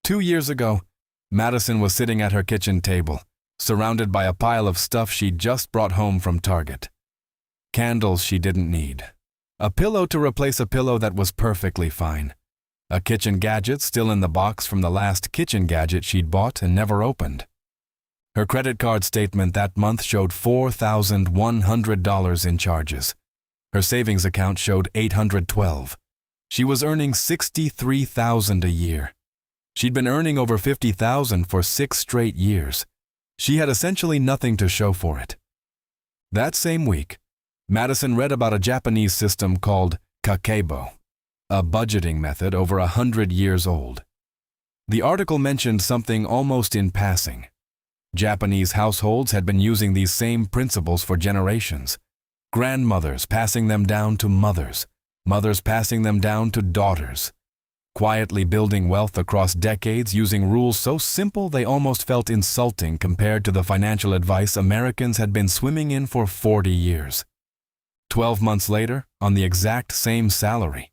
2 years ago, Madison was sitting at her kitchen table, surrounded by a pile of stuff she'd just brought home from Target. Candles she didn't need. A pillow to replace a pillow that was perfectly fine. A kitchen gadget still in the box from the last kitchen gadget she'd bought and never opened. Her credit card statement that month showed $4,100 in charges. Her savings account showed $812. She was earning $63,000 a year. She'd been earning over $50,000 for 6 straight years. She had essentially nothing to show for it. That same week, Madison read about a Japanese system called Kakeibo, a budgeting method over 100 years old. The article mentioned something almost in passing. Japanese households had been using these same principles for generations. Grandmothers passing them down to mothers, mothers passing them down to daughters, quietly building wealth across decades using rules so simple they almost felt insulting compared to the financial advice Americans had been swimming in for 40 years. 12 months later, on the exact same salary,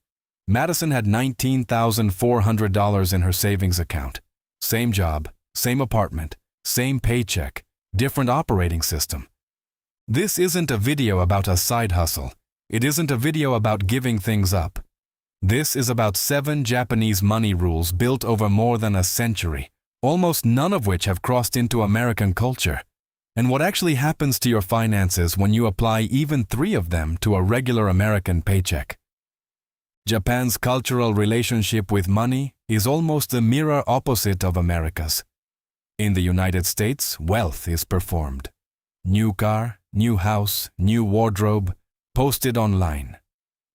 Madison had $19,400 in her savings account. Same job, same apartment, same paycheck, different operating system. This isn't a video about a side hustle. It isn't a video about giving things up. This is about 7 Japanese money rules built over more than a century, almost none of which have crossed into American culture, and what actually happens to your finances when you apply even 3 of them to a regular American paycheck. Japan's cultural relationship with money is almost the mirror opposite of America's. In the United States, wealth is performed. New car, new house, new wardrobe, posted online.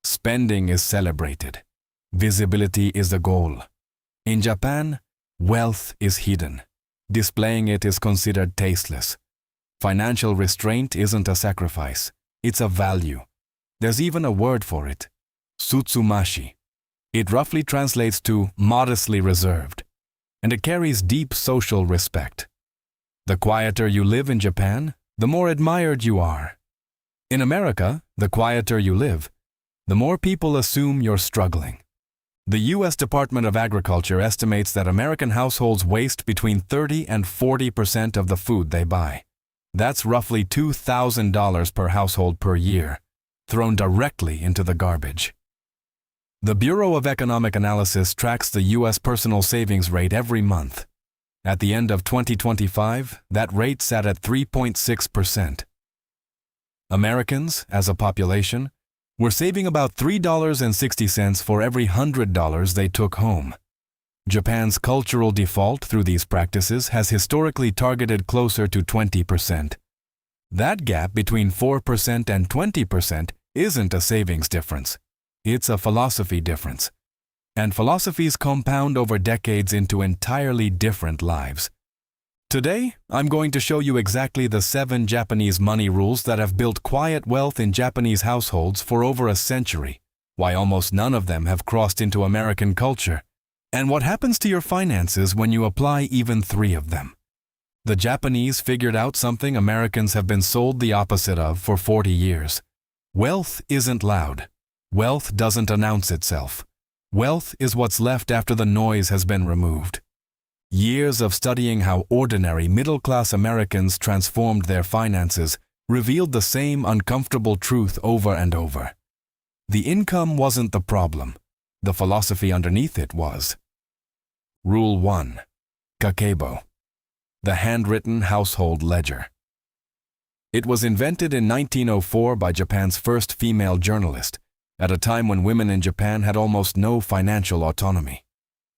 Spending is celebrated. Visibility is the goal. In Japan, wealth is hidden. Displaying it is considered tasteless. Financial restraint isn't a sacrifice. It's a value. There's even a word for it. Tsutsumashi. It roughly translates to modestly reserved, and it carries deep social respect. The quieter you live in Japan, the more admired you are. In America, the quieter you live, the more people assume you're struggling. The U.S. Department of Agriculture estimates that American households waste between 30 and 40% of the food they buy. That's roughly $2,000 per household per year, thrown directly into the garbage. The Bureau of Economic Analysis tracks the U.S. personal savings rate every month. At the end of 2025, that rate sat at 3.6%. Americans, as a population, were saving about $3.60 for every $100 they took home. Japan's cultural default through these practices has historically targeted closer to 20%. That gap between 4% and 20% isn't a savings difference. It's a philosophy difference. And philosophies compound over decades into entirely different lives. Today, I'm going to show you exactly the 7 Japanese money rules that have built quiet wealth in Japanese households for over a century, why almost none of them have crossed into American culture, and what happens to your finances when you apply even 3 of them. The Japanese figured out something Americans have been sold the opposite of for 40 years. Wealth isn't loud. Wealth doesn't announce itself. Wealth is what's left after the noise has been removed. Years of studying how ordinary middle-class Americans transformed their finances revealed the same uncomfortable truth over and over. The income wasn't the problem. The philosophy underneath it was. Rule 1. Kakeibo. The handwritten household ledger. It was invented in 1904 by Japan's first female journalist, at a time when women in Japan had almost no financial autonomy.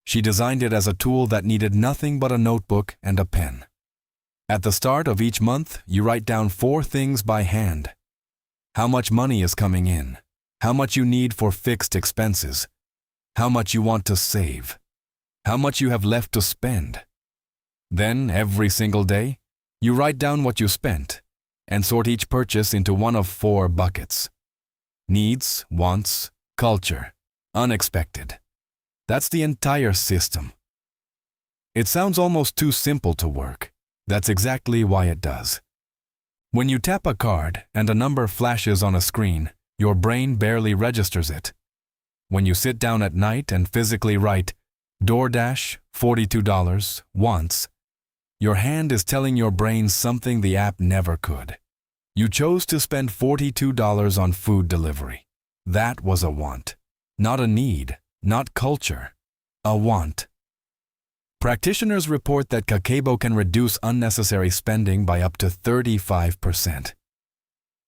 She designed it as a tool that needed nothing but a notebook and a pen. At the start of each month, you write down 4 things by hand. How much money is coming in, how much you need for fixed expenses, how much you want to save, how much you have left to spend. Then, every single day, you write down what you spent and sort each purchase into one of 4 buckets. Needs, wants, culture, unexpected. That's the entire system. It sounds almost too simple to work. That's exactly why it does. When you tap a card and a number flashes on a screen, your brain barely registers it. When you sit down at night and physically write DoorDash, $42, once. Your hand is telling your brain something the app never could. You chose to spend $42 on food delivery. That was a want. Not a need, not culture. A want. Practitioners report that Kakeibo can reduce unnecessary spending by up to 35%.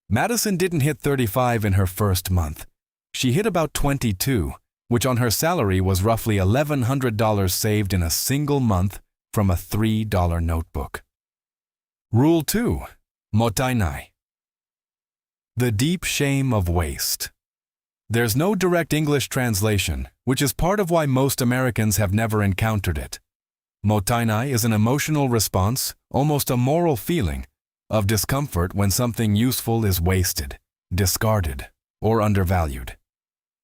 Madison didn't hit 35 in her first month. She hit about 22, which on her salary was roughly $1,100 saved in a single month from a $3 notebook. Rule 2. Mottainai. The deep shame of waste. There's no direct English translation, which is part of why most Americans have never encountered it. Mottainai is an emotional response, almost a moral feeling, of discomfort when something useful is wasted, discarded, or undervalued.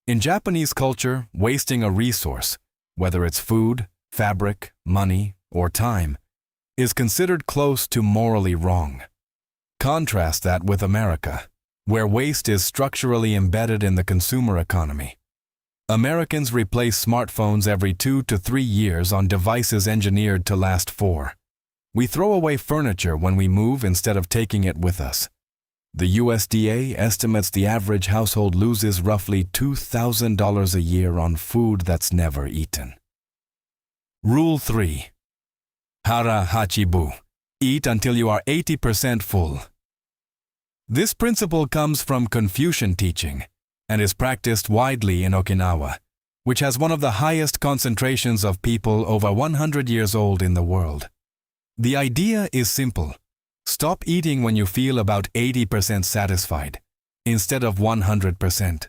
In Japanese culture, wasting a resource, whether it's food, fabric, money, or time, is considered close to morally wrong. Contrast that with America, where waste is structurally embedded in the consumer economy. Americans replace smartphones every 2 to 3 years on devices engineered to last 4. We throw away furniture when we move instead of taking it with us. The USDA estimates the average household loses roughly $2,000 a year on food that's never eaten. Rule 3. Hara hachi. Eat until you are 80% full. This principle comes from Confucian teaching and is practiced widely in Okinawa, which has one of the highest concentrations of people over 100 years old in the world. The idea is simple. Stop eating when you feel about 80% satisfied, instead of 100%.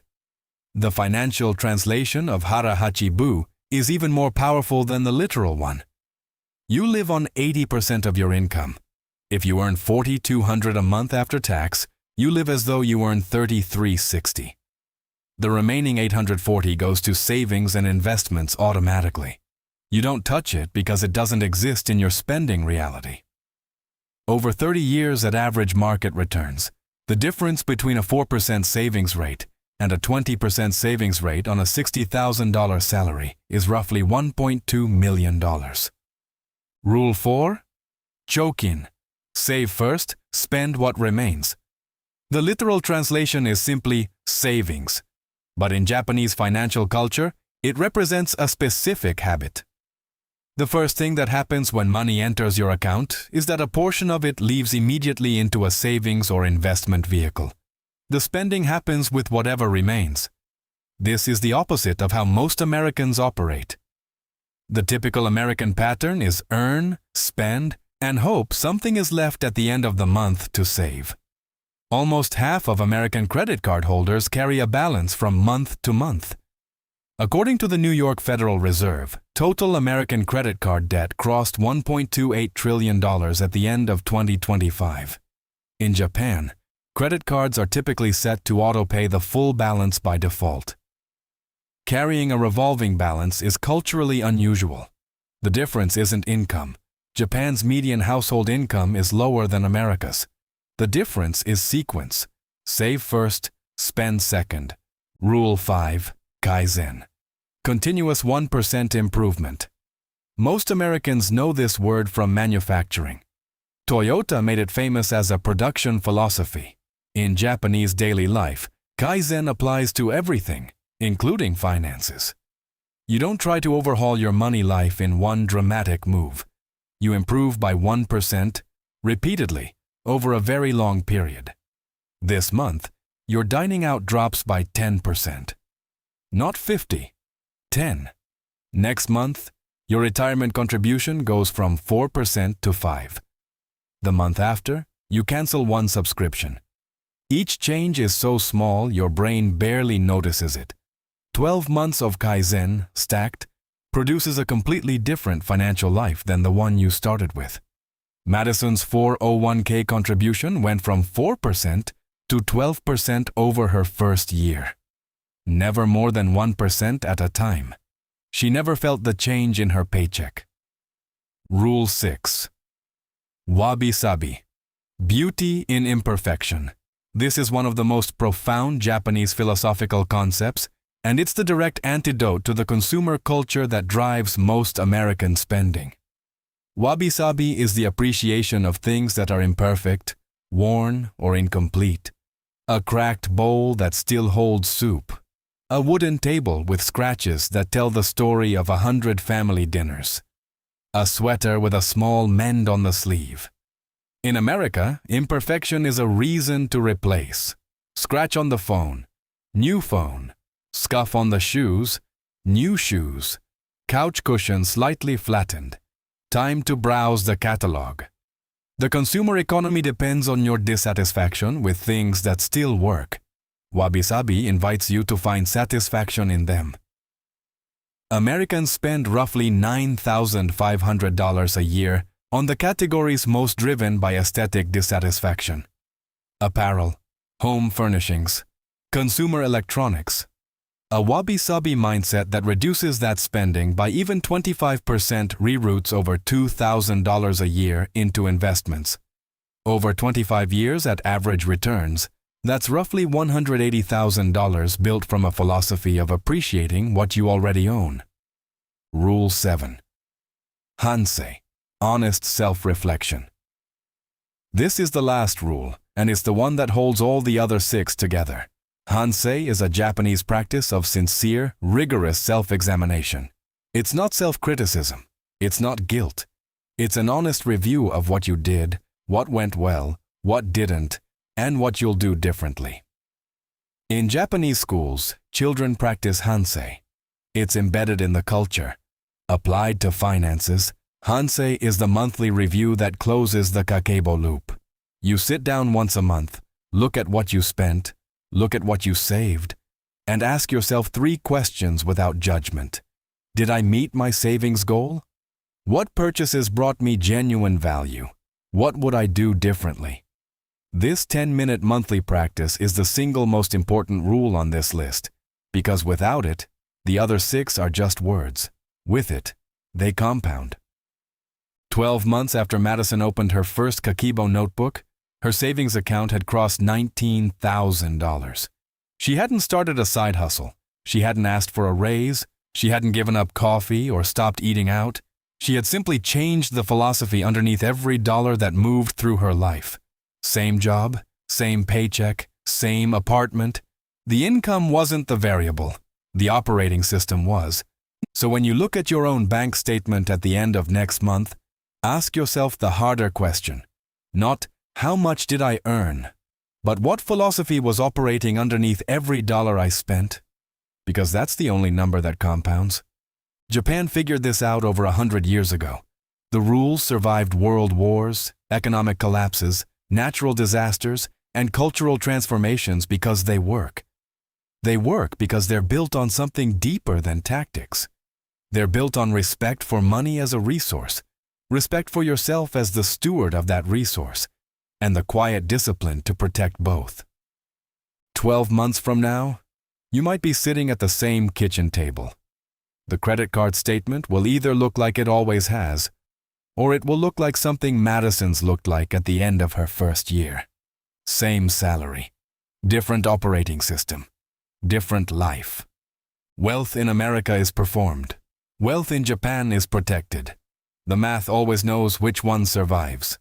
The financial translation of Hara hachi is even more powerful than the literal one. You live on 80% of your income. If you earn $4,200 a month after tax, you live as though you earn $3,360. The remaining $840 goes to savings and investments automatically. You don't touch it because it doesn't exist in your spending reality. Over 30 years at average market returns, the difference between a 4% savings rate and a 20% savings rate on a $60,000 salary is roughly $1.2 million. Rule 4. Chokin. Save first, spend what remains. The literal translation is simply savings, but in Japanese financial culture, it represents a specific habit. The first thing that happens when money enters your account is that a portion of it leaves immediately into a savings or investment vehicle. The spending happens with whatever remains. This is the opposite of how most Americans operate. The typical American pattern is earn, spend, and hope something is left at the end of the month to save. Almost half of American credit card holders carry a balance from month to month. According to the New York Federal Reserve, total American credit card debt crossed $1.28 trillion at the end of 2025. In Japan, credit cards are typically set to auto-pay the full balance by default. Carrying a revolving balance is culturally unusual. The difference isn't income. Japan's median household income is lower than America's. The difference is sequence. Save first, spend second. Rule 5. Kaizen. Continuous 1% improvement. Most Americans know this word from manufacturing. Toyota made it famous as a production philosophy. In Japanese daily life, Kaizen applies to everything, including finances. You don't try to overhaul your money life in one dramatic move. You improve by 1%, repeatedly, over a very long period. This month, your dining out drops by 10%. Not 50, 10. Next month, your retirement contribution goes from 4% to 5%. The month after, you cancel one subscription. Each change is so small your brain barely notices it. 12 months of Kaizen, stacked, produces a completely different financial life than the one you started with. Madison's 401k contribution went from 4% to 12% over her first year. Never more than 1% at a time. She never felt the change in her paycheck. Rule 6. Wabi-sabi. Beauty in imperfection. This is one of the most profound Japanese philosophical concepts And it's the direct antidote to the consumer culture that drives most American spending. Wabi-sabi is the appreciation of things that are imperfect, worn, or incomplete. A cracked bowl that still holds soup. A wooden table with scratches that tell the story of 100 family dinners. A sweater with a small mend on the sleeve. In America, imperfection is a reason to replace. Scratch on the phone. New phone. Scuff on the shoes. New shoes. Couch cushion slightly flattened. Time to browse the catalog. The consumer economy depends on your dissatisfaction with things that still work. Wabi-sabi invites you to find satisfaction in them. Americans spend roughly $9,500 a year on the categories most driven by aesthetic dissatisfaction. Apparel, home furnishings, consumer electronics. A wabi-sabi mindset that reduces that spending by even 25% reroutes over $2,000 a year into investments. Over 25 years at average returns, that's roughly $180,000 built from a philosophy of appreciating what you already own. Rule 7. Hansei, honest self-reflection. This is the last rule, and it's the one that holds all the other 6 together. Hansei is a Japanese practice of sincere, rigorous self-examination. It's not self-criticism. It's not guilt. It's an honest review of what you did, what went well, what didn't, and what you'll do differently. In Japanese schools, children practice Hansei. It's embedded in the culture. Applied to finances, Hansei is the monthly review that closes the Kakeibo loop. You sit down once a month, look at what you spent, look at what you saved, and ask yourself 3 questions without judgment. Did I meet my savings goal? What purchases brought me genuine value? What would I do differently? This 10-minute monthly practice is the single most important rule on this list, because without it, the other 6 are just words. With it, they compound. 12 months after Madison opened her first Kakeibo notebook, her savings account had crossed $19,000. She hadn't started a side hustle. She hadn't asked for a raise. She hadn't given up coffee or stopped eating out. She had simply changed the philosophy underneath every dollar that moved through her life. Same job, same paycheck, same apartment. The income wasn't the variable. The operating system was. So when you look at your own bank statement at the end of next month, ask yourself the harder question. Not, how much did I earn? But what philosophy was operating underneath every dollar I spent? Because that's the only number that compounds. Japan figured this out over 100 years ago. The rules survived world wars, economic collapses, natural disasters, and cultural transformations because they work. They work because they're built on something deeper than tactics. They're built on respect for money as a resource, respect for yourself as the steward of that resource, and the quiet discipline to protect both. 12 months from now, you might be sitting at the same kitchen table. The credit card statement will either look like it always has, or it will look like something Madison's looked like at the end of her first year. Same salary, different operating system, different life. Wealth in America is performed. Wealth in Japan is protected. The math always knows which one survives.